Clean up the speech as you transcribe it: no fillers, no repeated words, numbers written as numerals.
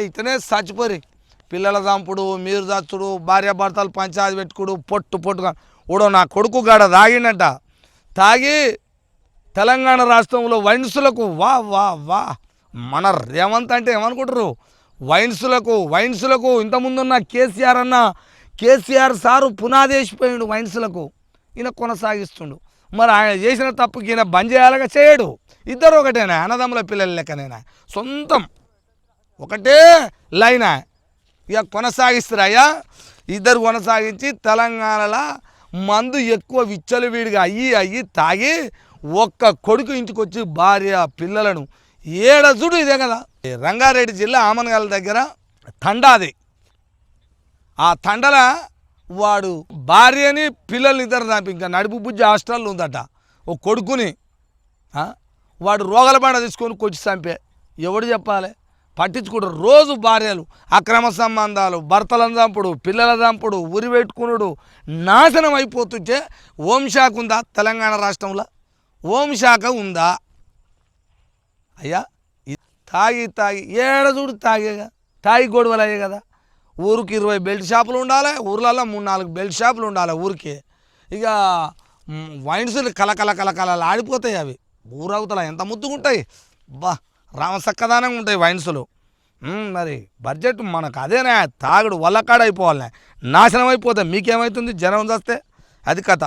ఇతనే చచ్చిపోరి పిల్లల చంపుడు మీరు చచ్చుడు భార్యాభర్తలు పంచాయతీ పెట్టుకుడు పొట్టుగా ఊడో నా కొడుకు గాడ తాగిండట తాగి తెలంగాణ రాష్ట్రంలో వైన్సులకు వా వా వా మన రేవంత్ అంటే ఏమనుకుంటారు వైన్సులకు ఇంతకుముందున్న కేసీఆర్ సారు పునాదేసిపోయాడు వైన్సులకు ఈయన కొనసాగిస్తుండు మరి ఆయన చేసిన తప్పుకి ఈయన బంద్ చేయాలగా చేయడు ఇద్దరు ఒకటేనా అన్నదమ్ముల పిల్లల లెక్కనేనా సొంతం ఒకటే లైనా ఇక కొనసాగిస్తారయ్యా ఇద్దరు కొనసాగించి తెలంగాణలో మందు ఎక్కువ విచ్చలవిడిగా అయ్యి తాగి ఒక్క కొడుకు ఇంటికి వచ్చి భార్య పిల్లలను ఏడజుడు ఇదే కదా రంగారెడ్డి జిల్లా ఆమన్గల్ దగ్గర తండాది ఆ తండల వాడు భార్యని పిల్లల్ని ఇద్దరు దాపి ఇంకా నడుపు బుజ్జి హాస్టల్లో ఉందట ఓ కొడుకుని వాడు రోగల బండ తీసుకొని కొచ్చి చంపే ఎవడు చెప్పాలి పట్టించుకుంటారు రోజు భార్యలు అక్రమ సంబంధాలు భర్తలను చంపుడు పిల్లల చంపుడు ఉరి పెట్టుకునుడు నాశనం అయిపోతుంటే హోంశాఖ ఉందా తెలంగాణ రాష్ట్రంలో హోంశాఖ ఉందా అయ్యా తాగి ఏడజుడు తాగి గొడవలు అయ్యాయి కదా ఊరికి 20 బెల్ట్ షాపులు ఉండాలి ఊర్లలో 3-4 బెల్ట్ షాపులు ఉండాలి ఊరికి ఇక వైన్సులు కలకల ఆడిపోతాయి అవి ఊరవుతల ఎంత ముద్దుగుంటాయి బా రామసక్కదానంగా ఉంటాయి వైన్సులు మరి బడ్జెట్ మనకు అదేనా తాగుడు వల్లకాడ అయిపోవాలి నాశనం అయిపోతాయి మీకేమవుతుంది జనం వస్తే అది కథ